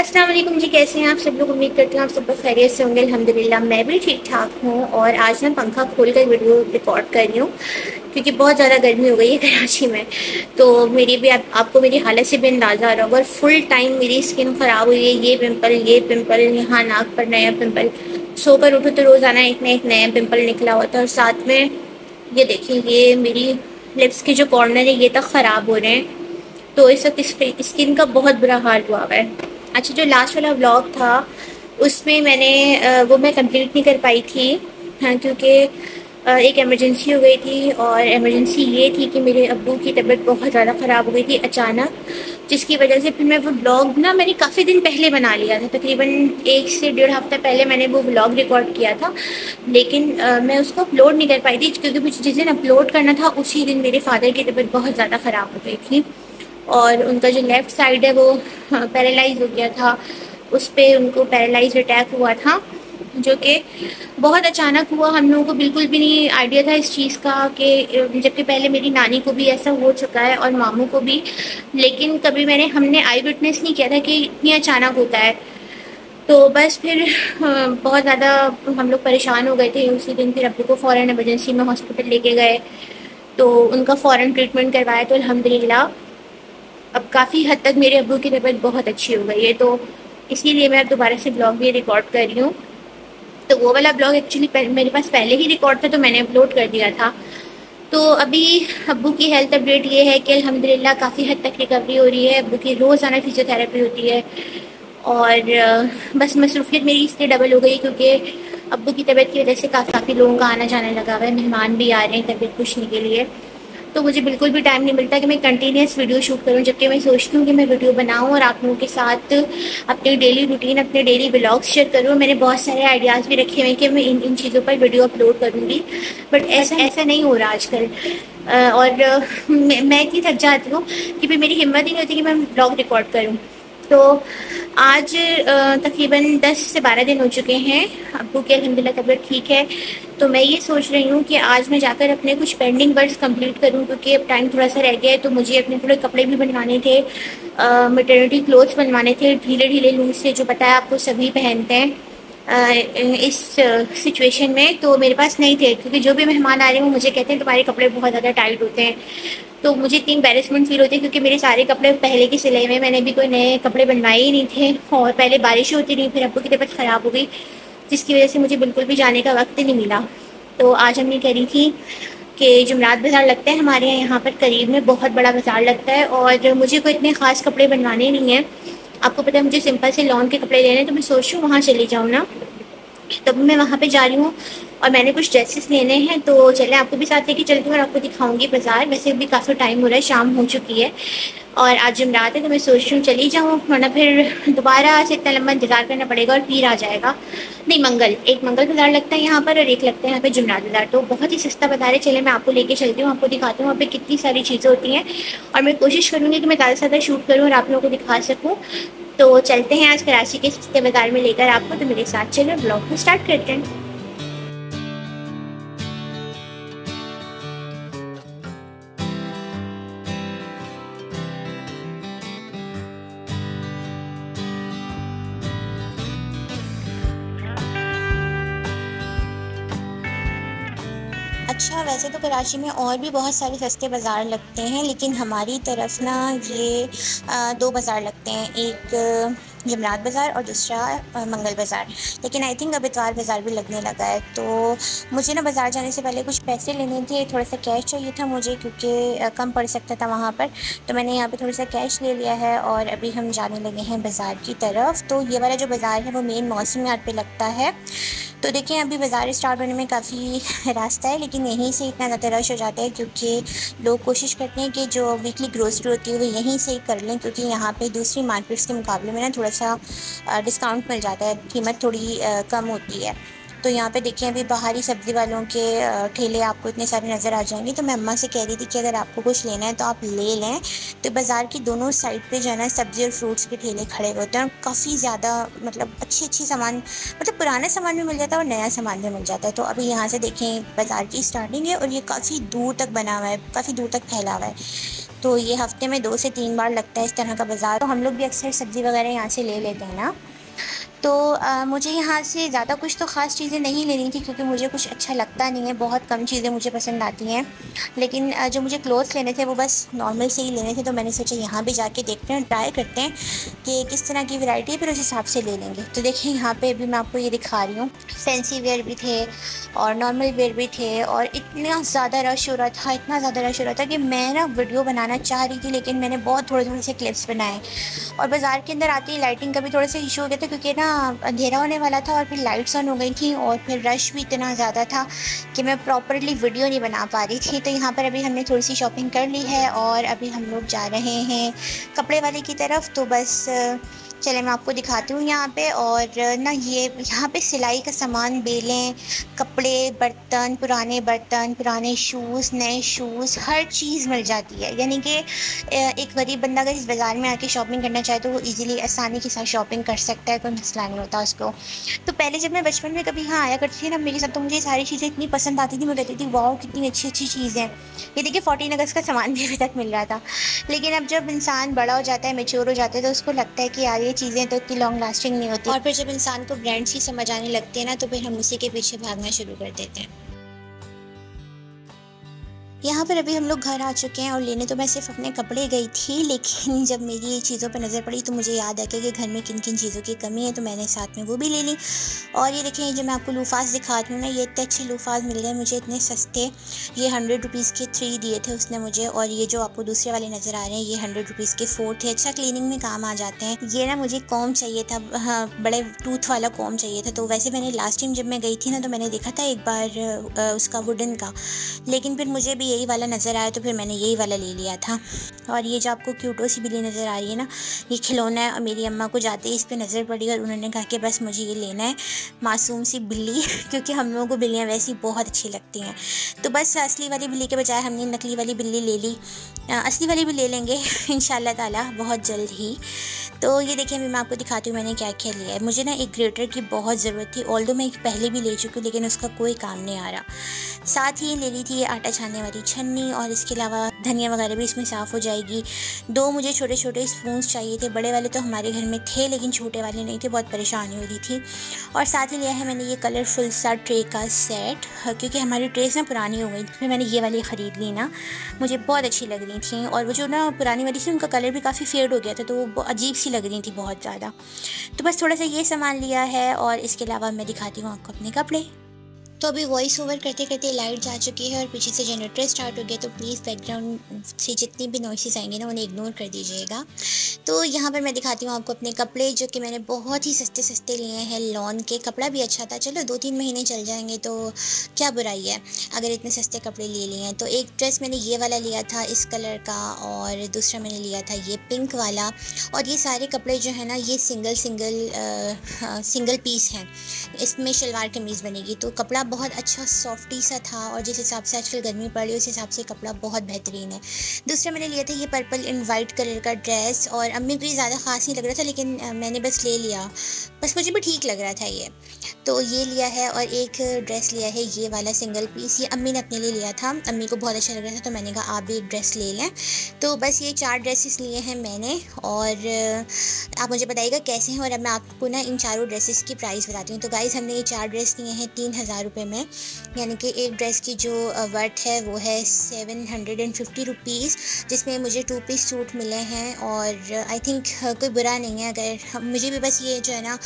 अस्सलाम वालेकुम जी, कैसे हैं आप सब लोग। उम्मीद करती हूँ आप सब खैरियत से होंगे। अल्हम्दुलिल्लाह मैं भी ठीक ठाक हूँ। और आज मैं पंखा खोल कर वीडियो रिकॉर्ड कर रही हूँ क्योंकि बहुत ज़्यादा गर्मी हो गई है कराची में। तो मेरी भी आपको मेरी हालत से भी अंदाज़ा आ रहा होगा। और फुल टाइम मेरी स्किन ख़राब हुई है। ये पिंपल, यहाँ नाक पर नया पिंपल, सोकर उठो तो रोज़ाना एक नया पिंपल निकला होता है। और साथ में ये देखिए, ये मेरी लिप्स के जो कॉर्नर है ये तक ख़राब हो रहे हैं। तो इस वक्त स्किन का बहुत बुरा हाल हुआ है। अच्छा, जो लास्ट वाला व्लॉग था उसमें मैंने वो मैं कंप्लीट नहीं कर पाई थी। हाँ, क्योंकि एक इमरजेंसी हो गई थी। और इमरजेंसी ये थी कि मेरे अब्बू की तबीयत बहुत ज़्यादा ख़राब हो गई थी अचानक, जिसकी वजह से फिर मैं वो व्लॉग ना मैंने काफ़ी दिन पहले बना लिया था। तकरीबन 1 से 1.5 हफ्ता पहले मैंने वो व्लॉग रिकॉर्ड किया था, लेकिन मैं उसको अपलोड नहीं कर पाई थी क्योंकि मुझे जिस दिन अपलोड करना था उसी दिन मेरे फादर की तबीयत बहुत ज़्यादा ख़राब हो गई थी। और उनका जो लेफ़्ट साइड है वो पैरालाइज हो गया था। उस पर उनको पैरालाइज अटैक हुआ था, जो कि बहुत अचानक हुआ। हम लोगों को बिल्कुल भी नहीं आइडिया था इस चीज़ का कि जबकि पहले मेरी नानी को भी ऐसा हो चुका है और मामू को भी, लेकिन कभी हमने आई विटनेस नहीं किया था कि इतनी अचानक होता है। तो बस फिर बहुत ज़्यादा हम लोग परेशान हो गए थे उसी दिन। फिर अब्बू को फ़ौरन इमरजेंसी में हॉस्पिटल लेके गए, तो उनका फ़ौरन ट्रीटमेंट करवाया। तो अल्हम्दुलिल्लाह अब काफ़ी हद तक मेरे अब्बू की तबीयत बहुत अच्छी हो गई है। तो इसीलिए मैं अब दोबारा से ब्लॉग भी रिकॉर्ड कर रही हूँ। तो वो वाला ब्लॉग एक्चुअली मेरे पास पहले ही रिकॉर्ड था, तो मैंने अपलोड कर दिया था। तो अभी अब्बू की हेल्थ अपडेट ये है कि अल्हम्दुलिल्लाह काफ़ी हद तक रिकवरी हो रही है। अब्बू की रोज़ाना फिजियोथेरेपी होती है। और बस मसरूफियत मेरी इसलिए डबल हो गई क्योंकि अब्बू की तबीयत की वजह से काफ़ी लोगों का आना जाना लगा हुआ है। मेहमान भी आ रहे हैं तबीयत पूछने के लिए। तो मुझे बिल्कुल भी टाइम नहीं मिलता कि मैं कंटिन्यूस वीडियो शूट करूं, जबकि मैं सोचती हूँ कि मैं वीडियो बनाऊं और आप लोगों के साथ अपनी डेली रूटीन, अपने डेली व्लॉग्स शेयर करूं। मैंने बहुत सारे आइडियाज़ भी रखे हुए हैं कि मैं इन चीज़ों पर वीडियो अपलोड करूँगी, बट ऐसा नहीं हो रहा आजकल। और मैं इतनी थक जाती हूँ कि फिर मेरी हिम्मत ही नहीं होती कि मैं व्लॉग रिकॉर्ड करूँ। तो आज तकरीबन 10 से 12 दिन हो चुके हैं। अब्बू की अल्हम्दुलिल्लाह तबीयत ठीक है। तो मैं ये सोच रही हूँ कि आज मैं जाकर अपने कुछ पेंडिंग वर्क्स कंप्लीट करूँ, क्योंकि अब टाइम थोड़ा सा रह गया है। तो मुझे अपने थोड़े कपड़े भी बनवाने थे, मैटरनिटी क्लोथ्स बनवाने थे, ढीले ढीले लूज से, जो पता है आपको सभी पहनते हैं इस सिचुएशन में। तो मेरे पास नहीं थे, क्योंकि जो भी मेहमान आ रहे हैं वो मुझे कहते हैं तुम्हारे कपड़े बहुत ज़्यादा टाइट होते हैं। तो मुझे इतनी एम्बेरसमेंट फील होती है क्योंकि मेरे सारे कपड़े पहले के सिले में, मैंने भी कोई नए कपड़े बनवाए ही नहीं थे। और पहले बारिश होती रही, फिर अब्बू की तबीयत ख़राब हो गई, जिसकी वजह से मुझे बिल्कुल भी जाने का वक्त नहीं मिला। तो आज हम ये कह रही थी कि जुमरात बाज़ार लगता है हमारे यहाँ पर करीब में, बहुत बड़ा बाज़ार लगता है। और मुझे कोई इतने ख़ास कपड़े बनवाने नहीं हैं। आपको पता है मुझे सिंपल से लॉन के कपड़े लेने हैं, तो मैं सोच रही हूँ वहाँ चली जाऊँ ना। तब मैं वहाँ पे जा रही हूँ और मैंने कुछ ड्रेसेस लेने हैं। तो चले आपको भी साथ लेके चलती हूँ और आपको दिखाऊंगी बाज़ार। वैसे भी काफ़ी टाइम हो रहा है, शाम हो चुकी है और आज जुमरात है, तो मैं सोच रही हूँ चली जाऊँ, वरना फिर दोबारा से इतना लंबा इंतज़ार करना पड़ेगा और फिर आ जाएगा। नहीं, एक मंगल बाज़ार लगता है यहाँ पर और एक लगता है यहाँ पे जुमरात बाज़ार। तो बहुत ही सस्ता बाज़ार है। चले मैं आपको लेके चलती हूँ, आपको दिखाती हूँ वहाँ पे कितनी सारी चीज़ें होती हैं। और मैं कोशिश करूँगी कि मैं ज़्यादा से ज़्यादा शूट करूँ और आप लोगों को दिखा सकूँ। तो चलते हैं आज कराची के सस्ते बाज़ार में लेकर आपको। तो मेरे साथ चलो, ब्लॉग को स्टार्ट करते हैं। अच्छा, वैसे तो कराची में और भी बहुत सारे सस्ते बाज़ार लगते हैं, लेकिन हमारी तरफ ना ये 2 बाज़ार लगते हैं, एक जमरात बाज़ार और दूसरा मंगल बाज़ार। लेकिन आई थिंक अब इतवार बाज़ार भी लगने लगा है। तो मुझे ना बाज़ार जाने से पहले कुछ पैसे लेने थे, थोड़ा सा कैश चाहिए था मुझे, क्योंकि कम पड़ सकता था वहाँ पर। तो मैंने यहाँ पे थोड़ा सा कैश ले लिया है और अभी हम जाने लगे हैं बाज़ार की तरफ। तो ये वाला जो बाज़ार है वो मेन मौसम यार्ड पे लगता है। तो देखिए, अभी बाज़ार स्टार्ट होने में काफ़ी रास्ता है, लेकिन यहीं से इतना ज़्यादा रश हो जाता है क्योंकि लोग कोशिश करते हैं कि जो वीकली ग्रोसरी होती है वो यहीं से ही कर लें, क्योंकि यहाँ पे दूसरी मार्केट्स के मुकाबले में ना थोड़ा सा डिस्काउंट मिल जाता है, कीमत थोड़ी कम होती है। तो यहाँ पे देखिए, अभी बाहरी सब्ज़ी वालों के ठेले आपको इतने सारे नज़र आ जाएंगे। तो मैं अम्मा से कह रही थी कि अगर आपको कुछ लेना है तो आप ले लें। तो बाज़ार की दोनों साइड पे जो है ना सब्ज़ी और फ्रूट्स के ठेले खड़े होते हैं और काफ़ी ज़्यादा मतलब अच्छी सामान, मतलब पुराना सामान भी मिल जाता है और नया सामान भी मिल जाता है। तो अभी यहाँ से देखें बाज़ार की स्टार्टिंग है और ये काफ़ी दूर तक बना हुआ है, काफ़ी दूर तक फैला हुआ है। तो ये हफ्ते में 2 से 3 बार लगता है इस तरह का बाज़ार। तो हम लोग भी अक्सर सब्ज़ी वगैरह यहाँ से ले लेते हैं ना। तो मुझे यहाँ से ज़्यादा कुछ तो ख़ास चीज़ें नहीं लेनी थी क्योंकि मुझे कुछ अच्छा लगता नहीं है, बहुत कम चीज़ें मुझे पसंद आती हैं। लेकिन जो मुझे क्लोथ्स लेने थे वो बस नॉर्मल से ही लेने थे, तो मैंने सोचा यहाँ भी जाके देखते हैं, ट्राई करते हैं कि किस तरह की वैरायटी है, फिर उस हिसाब से ले लेंगे। तो देखिए यहाँ पे अभी मैं आपको ये दिखा रही हूँ, फैंसी वेयर भी थे और नॉर्मल वेयर भी थे, और इतना ज़्यादा रश हो रहा था, इतना ज़्यादा रश हो रहा था कि मैं ना वीडियो बनाना चाह रही थी, लेकिन मैंने बहुत थोड़े से क्लिप्स बनाए। और बाज़ार के अंदर आते ही लाइटिंग का भी थोड़ा सा इशू हो गया था क्योंकि ना अंधेरा होने वाला था और फिर लाइट्स ऑन हो गई थी और फिर रश भी इतना ज़्यादा था कि मैं प्रॉपरली वीडियो नहीं बना पा रही थी। तो यहाँ पर अभी हमने थोड़ी सी शॉपिंग कर ली है और अभी हम लोग जा रहे हैं कपड़े वाले की तरफ। तो बस चले मैं आपको दिखाती हूँ यहाँ पे। और ना ये यहाँ पे सिलाई का सामान, बेलें, कपड़े, बर्तन, पुराने शूज़, नए शूज़, हर चीज़ मिल जाती है। यानी कि एक गरीब बंदा अगर इस बाज़ार में आके शॉपिंग करना चाहे तो वो इजीली आसानी के साथ शॉपिंग कर सकता है, कोई मसला नहीं होता उसको। तो पहले जब मैं बचपन में कभी यहाँ आया करती थी ना मेरे साथ, तो मुझे ये सारी चीज़ें इतनी पसंद आती थी, मैं कहती थी वाह कितनी अच्छी अच्छी चीज़ है। ये देखिए 14 अगस्त का सामान भी अभी तक मिल रहा था। लेकिन अब जब इंसान बड़ा हो जाता है, मैच्योर हो जाता है, तो उसको लगता है कि यार ये चीज़ें तो इतनी लॉन्ग लास्टिंग नहीं होती, और फिर जब इंसान को ब्रांड्स ही समझ आने लगते हैं ना, तो फिर हम उसी के पीछे भागना शुरू कर देते हैं। यहाँ पर अभी हम लोग घर आ चुके हैं और लेने तो मैं सिर्फ अपने कपड़े गई थी, लेकिन जब मेरी ये चीज़ों पर नज़र पड़ी तो मुझे याद आ गया कि घर में किन किन चीज़ों की कमी है, तो मैंने साथ में वो भी ले ली। और ये देखें जो मैं आपको लूफास दिखाती हूँ ना, ये इतने अच्छे लूफास मिल गए मुझे, इतने सस्ते। ये 100 रुपीज़ के 3 दिए थे उसने मुझे, और ये जो आपको दूसरे वाले नज़र आ रहे हैं ये 100 रुपीज़ के 4 थे। अच्छा क्लीनिंग में काम आ जाते हैं। ये ना मुझे कॉम चाहिए था, हाँ बड़े टूथ वाला कॉम चाहिए था। तो वैसे मैंने लास्ट टाइम जब मैं गई थी ना तो मैंने देखा था एक बार उसका वुडन का, लेकिन फिर मुझे भी यही वाला नज़र आया तो फिर मैंने यही वाला ले लिया था। और ये जो आपको क्यूटो सी बिल्ली नज़र आ रही है ना, ये खिलौना है, और मेरी अम्मा को जाते ही इस पर नज़र पड़ी और उन्होंने कहा कि बस मुझे ये लेना है, मासूम सी बिल्ली क्योंकि हम लोगों को बिल्लियाँ वैसी बहुत अच्छी लगती हैं। तो बस असली वाली बिल्ली के बजाय हमने नकली वाली बिल्ली ले ली। असली वाली भी ले लेंगे इंशाल्लाह ताला बहुत जल्द ही। तो ये देखिए अभी मैं आपको दिखाती हूँ मैंने क्या क्या लिया है। मुझे ना एक ग्रेटर की बहुत ज़रूरत थी, ऑल्दो मैं एक पहले भी ले चुकी हूँ लेकिन उसका कोई काम नहीं आ रहा। साथ ही ले ली थी ये आटा छानने वाली छन्नी, और इसके अलावा धनिया वगैरह भी इसमें साफ़ हो जाएगी। 2 मुझे छोटे छोटे स्पून्स चाहिए थे, बड़े वाले तो हमारे घर में थे लेकिन छोटे वाले नहीं थे, बहुत परेशानी हो रही थी। और साथ ही लिया है मैंने ये कलरफुल सा ट्रे का सेट, क्योंकि हमारी ट्रेस ना पुरानी हो गई थी, फिर मैंने ये वाली ख़रीद ली ना, मुझे बहुत अच्छी लग रही थी। और वो जो ना पुरानी वाली थी उनका कलर भी काफ़ी फेड हो गया था, तो वो अजीब सी लग रही थी बहुत ज़्यादा। तो बस थोड़ा सा ये सामान लिया है, और इसके अलावा मैं दिखाती हूँ आपको अपने कपड़े। तो अभी वॉइस ओवर करते करते लाइट जा चुकी है और पीछे से जनरेटर स्टार्ट हो गया, तो प्लीज़ बैकग्राउंड से जितनी भी नॉइसेस आएंगे ना उन्हें इग्नोर कर दीजिएगा। तो यहाँ पर मैं दिखाती हूँ आपको अपने कपड़े, जो कि मैंने बहुत ही सस्ते सस्ते लिए हैं। लॉन के कपड़ा भी अच्छा था, चलो 2-3 महीने चल जाएंगे तो क्या बुराई है अगर इतने सस्ते कपड़े ले लिए हैं। तो एक ड्रेस मैंने ये वाला लिया था इस कलर का, और दूसरा मैंने लिया था ये पिंक वाला। और ये सारे कपड़े जो है ना ये सिंगल पीस हैं, इसमें शलवार कमीज़ बनेगी। तो कपड़ा बहुत अच्छा सॉफ्टी सा था, और जिस हिसाब से आजकल गर्मी पड़ रही है उस हिसाब से कपड़ा बहुत बेहतरीन है। दूसरा मैंने लिया था ये पर्पल एंड वाइट कलर का ड्रेस, और अम्मी को ज़्यादा ख़ास नहीं लग रहा था लेकिन मैंने बस ले लिया, बस मुझे भी ठीक लग रहा था ये, तो ये लिया है। और एक ड्रेस लिया है ये वाला सिंगल पीस, ये अम्मी ने अपने लिए लिया था, अम्मी को बहुत अच्छा लग रहा था तो मैंने कहा आप भी एक ड्रेस ले लें। तो बस ये 4 ड्रेसेस लिए हैं मैंने, और आप मुझे बताइएगा कैसे हैं। और अब मैं आपको ना इन चारों ड्रेसेस की प्राइस बताती हूँ। तो गाइज़ हमने ये 4 ड्रेस लिए हैं 3000 रुपये में, यानी कि एक ड्रेस की जो वर्थ है वो है 750 रुपीज़, जिसमें मुझे 2 पीस सूट मिले हैं। और आई थिंक कोई बुरा नहीं है, अगर मुझे भी बस ये जो है ना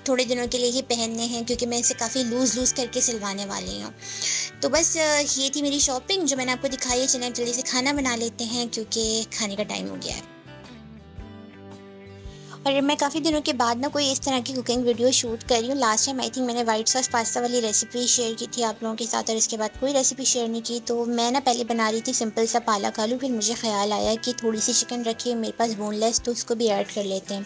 थोड़े दिनों के लिए ही पहनने हैं, क्योंकि मैं इसे काफ़ी लूज़ करके सिलवाने वाली हूँ। तो बस ये थी मेरी शॉपिंग जो मैंने आपको दिखाई है। चलिए जल्दी से खाना बना लेते हैं क्योंकि खाने का टाइम हो गया है। और मैं काफ़ी दिनों के बाद ना कोई इस तरह की कुकिंग वीडियो शूट कर रही हूँ। लास्ट टाइम आई थिंक मैंने वाइट सॉस पास्ता वाली रेसिपी शेयर की थी आप लोगों के साथ, और इसके बाद कोई रेसिपी शेयर नहीं की। तो मैं ना पहले बना रही थी सिंपल सा पालक आलू, फिर मुझे ख्याल आया कि थोड़ी सी चिकन रखी है मेरे पास बोनलेस, तो उसको भी ऐड कर लेते हैं।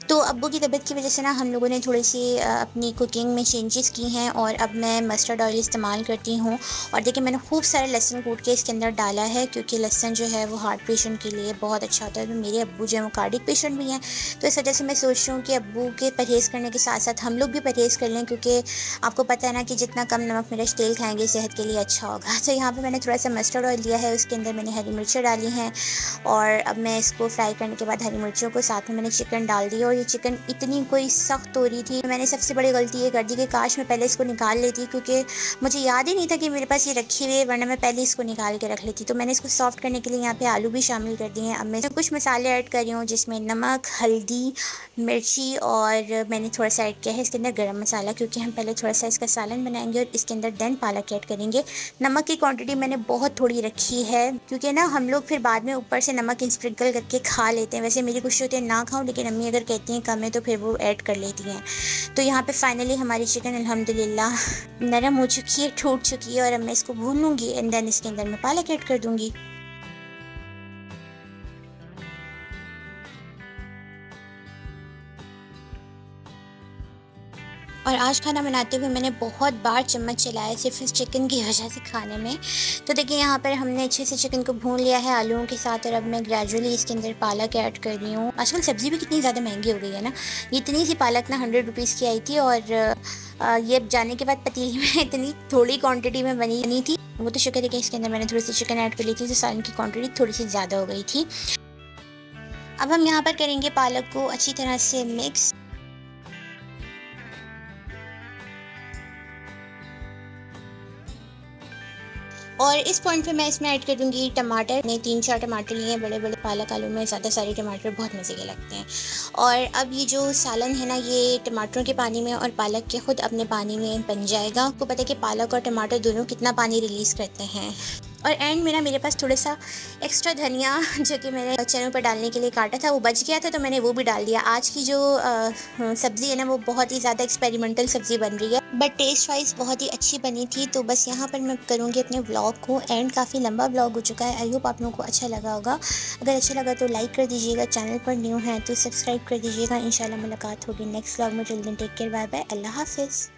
तो अब्बू की तबीयत की वजह से ना हम लोगों ने थोड़ी सी अपनी कुकिंग में चेंजेस की हैं और अब मैं मस्टर्ड ऑयल इस्तेमाल करती हूँ। और देखिए मैंने खूब सारे लहसुन कूट के इसके अंदर डाला है, क्योंकि लहसुन जो है वो हार्ट पेशेंट के लिए बहुत अच्छा होता है। तो मेरे अब्बू जो है वो कार्डिक पेशेंट भी हैं, तो इस वजह से मैं सोच रही हूँ कि अब्बू के परहेज़ करने के साथ साथ हम लोग भी परहेज़ कर लें, क्योंकि आपको पता है ना कि जितना कम नमक मिर्च तेल खाएंगे सेहत के लिए अच्छा होगा। तो यहाँ पर मैंने थोड़ा सा मस्टर्ड ऑयल लिया है, उसके अंदर मैंने हरी मिर्चें डाली हैं और अब मैं इसको फ्राई करने के बाद हरी मिर्चों को साथ में मैंने चिकन डाल दिया। और ये चिकन इतनी कोई सख्त हो रही थी, मैंने सबसे बड़ी गलती ये कर दी कि काश मैं पहले इसको निकाल लेती, क्योंकि मुझे याद ही नहीं था कि मेरे पास ये रखी हुई है, वरना मैं पहले इसको निकाल के रख लेती। तो मैंने इसको सॉफ्ट करने के लिए यहाँ पे आलू भी शामिल कर दिए हैं। अब मैं कुछ मसाले ऐड कर रही हूँ, जिसमें नमक, हल्दी, मिर्ची और मैंने थोड़ा सा ऐड किया है इसके अंदर गरम मसाला, क्योंकि हम पहले थोड़ा सा इसका सालन बनाएंगे और इसके अंदर देन पालक ऐड करेंगे। नमक की क्वांटिटी मैंने बहुत थोड़ी रखी है, क्योंकि ना हम लोग फिर बाद में ऊपर से नमक स्प्रिंकल करके खा लेते हैं। वैसे मेरी कोशिश होती है ना खाऊं, लेकिन अम्मी अगर कहती हैं कम है तो फिर वो ऐड कर लेती हैं। तो यहाँ पे फाइनली हमारी चिकन अल्हम्दुलिल्लाह नरम हो चुकी है, टूट चुकी है और अब मैं इसको भून लूँगी एंड देन इसके अंदर मैं पालक ऐड कर दूँगी। और आज खाना बनाते हुए मैंने बहुत बार चम्मच चलाया सिर्फ इस चिकन की वजह से खाने में। तो देखिए यहाँ पर हमने अच्छे से चिकन को भून लिया है आलूओं के साथ और अब मैं ग्रेजुअली इसके अंदर पालक ऐड कर रही हूँ। आजकल सब्ज़ी भी कितनी ज़्यादा महंगी हो गई है ना, इतनी सी पालक ना 100 रुपीज़ की आई थी और ये जाने के बाद पतीली में इतनी थोड़ी क्वान्टिटी में बनी थी। वो तो शुक्र है कि इसके अंदर मैंने थोड़ी सी चिकन ऐड कर ली थी, तो सालन की क्वान्टिटी थोड़ी सी ज़्यादा हो गई थी। अब हम यहाँ पर करेंगे पालक को अच्छी तरह से मिक्स। और इस पॉइंट पे मैं इसमें ऐड कर दूँगी टमाटर। मैंने 3-4 टमाटर लिए हैं बड़े बड़े, पालक आलू में ज़्यादा सारे टमाटर बहुत मज़े के लगते हैं। और अब ये जो सालन है ना, ये टमाटरों के पानी में और पालक के खुद अपने पानी में बन जाएगा। आपको पता है कि पालक और टमाटर दोनों कितना पानी रिलीज़ करते हैं। और एंड में ना मेरे पास थोड़ा सा एक्स्ट्रा धनिया जो कि मैंने चनों पर डालने के लिए काटा था वो बच गया था, तो मैंने वो भी डाल दिया। आज की जो सब्ज़ी है ना वो बहुत ही ज़्यादा एक्सपेरिमेंटल सब्ज़ी बन रही है, बट टेस्ट वाइज बहुत ही अच्छी बनी थी। तो बस यहाँ पर मैं करूँगी अपने व्लॉग को एंड। काफ़ी लंबा व्लॉग हो चुका है, आई होप आप लोगों को अच्छा लगा होगा। अगर अच्छा लगा तो लाइक कर दीजिएगा, चैनल पर न्यू है तो सब्सक्राइब कर दीजिएगा। इंशाल्लाह मुलाकात होगी नेक्स्ट व्लॉग में। Till then take care, bye bye, अल्लाह हाफिज़।